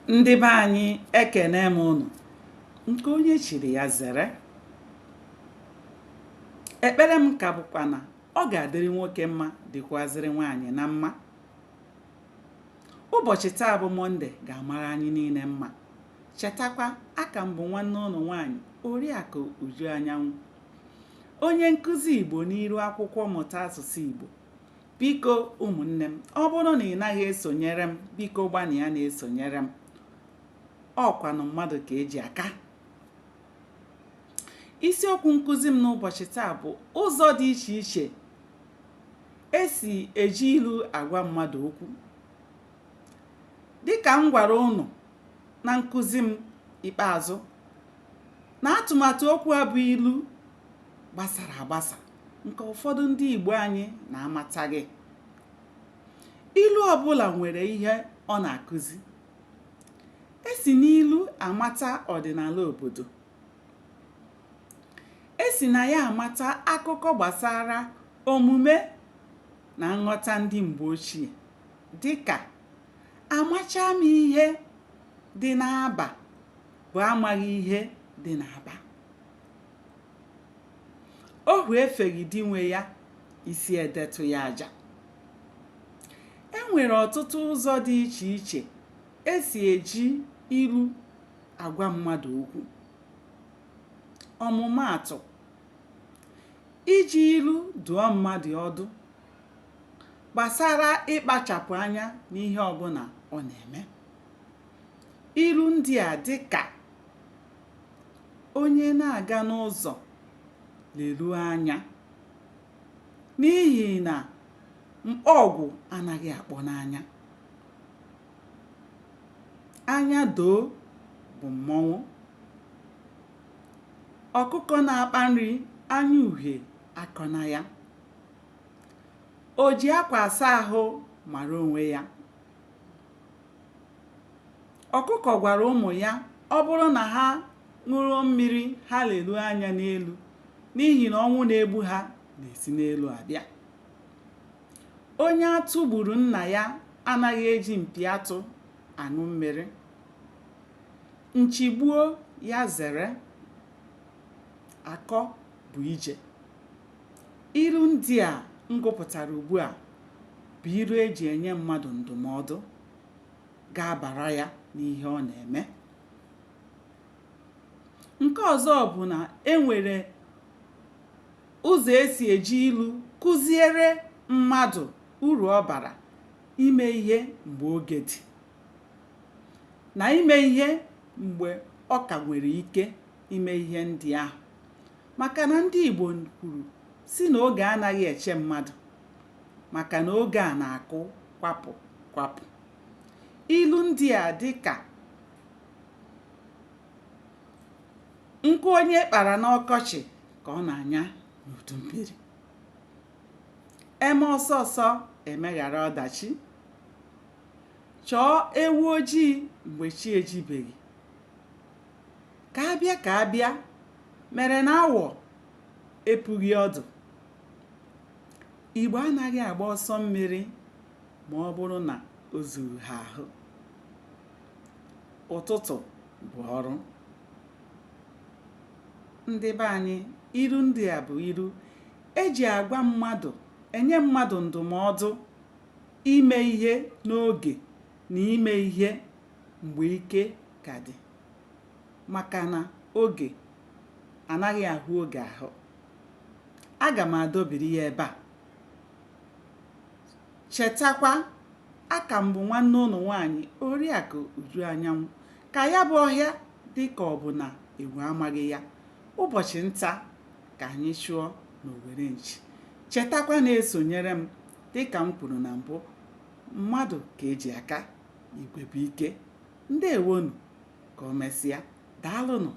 Ndị be anyị ekene m unu, nke onye chiri ya zere. Ekpere m ka bụkwa na ọ ga-adịrị nwoke mma dịkwazịrị nwaanyị na mma. Ụbọchị taa bụ Mọnde ga-amara anyị niile mma. Chetakwa, aka m bụ nwanne ụnụ nwaanyị Oriakụ Uju Anyanwụ, onye nkụzi Igbo n'iru akwụkwọ mmụta asụsụ Igbo. Biko ụmụnne m, ọ bụrụ na ị naghị esonyere m, biko gbanịa na-esonyere m. Ọkwanụ mmadụ ka eji aka. Isiokwu nkụzi m n'ụbọchị taa bụ ụzọ dị iche iche esi eji ilu agwa mmadụ okwu. Dịka m gwara ụnụ na nkụzi m ikpeazụ, na atụmatụ okwu a bụ ilu gbasara agbasa, nke ụfọdụ ndị Igbo anyị na-amataghị. Ilu ọbụla nwere ihe ọ na-akụzi. Esi n'ilu amata ọdịnala obodo. Esi na ya amata akụkọ gbasara omume na nghọta ndị mgbe ochie, dịka amacha m ihe dị n'aba bụ amaghị ihe dị n'aba. Ohu efeghị di nwe ya, isi edetụ ya aja. E nwere ọtụtụ ụzọ dị iche iche esi eji ilu agwa mmadụ okwu. Ọmụmaatụ: iji ilu dụọ mmadụ ọdụ gbasara ịkpachapụ anya n'ihe ọbụla ọ na-eme. Ilu ndị a dịka onye na-aga n'ụzọ leruo anya, n'ihi na mkpọgwụ anaghị akpọ n'anya. Anya doo bụ mmọnwụ. Ọkụkọ na-akpa nri anya uhie akọ na ya. O ji akwa asa ahụ mara onwe ya. Ọkụkọ gwara ụmụ ya ọ bụrụ na ha ṅụrụ mmiri ha leruo anya n'elu, n'ihi na ọnwụ na-egbu ha na-esi n'elu abịa. Onye atụ gburu nna ya anaghị eji mpi atụ aṅụ mmiri. Nchigbuo ya zere. Akọ bụ ije. Ilu ndị a m gụpụtara ugbu a bụ ilu eji enye mmadụ ndụmọdụ ga-abara ya n'ihe ọ na-eme. Nke ọzọ bụ na e nwere ụzọ esi eji ilu kụziere mmadụ uru ọ bara ime ihe mgbe oge dị, na ime ihe mgbe ọ ka nwere ike ime ihe ndị ahụ. Maka na ndị Igbo kwuru si na oge anaghị eche mmadụ, maka na oge a na-akụ kwapụ kwapụ. Ilu ndị a dịka nkụ onye kpara n'ọkọchị ka ọ na-anya n'udu mmiri. Eme ọsọ ọsọ emeghara ọdachi. Chọọ ewu ojii mgbe chi ejibeghị. Ka abịa mere na awọ epughị ọdụ. Igbo anaghị agba ọsọ mmiri ma ọ bụrụ na o zuru ha ahụ. Ụtụtụ bụ ọrụ. Ndị be anyị, ilu ndị a bụ ilu eji agwa mmadụ, enye mmadụ ndụmọdụ ime ihe n'oge na ime ihe mgbe ike ka dị, maka na oge anaghị ahụ oge ahụ. Aga m adọbiri ya ebe a. Chetakwa, aka m bụ nwanne ụnụ nwaanyị Oriakụ Uju Anyanwụ. Ka ya bụ ọhịa dị ka ọ bụ na ewu amaghị ya. Ụbọchị nta ka anyị chụọ n'owere nchi. Chetakwa na-esonyere m, dịka m kwuru na mbụ, mmadụ ka eji aka, igwe bụ ike. Ndewonu, ka o mesịa. Daalụnụ.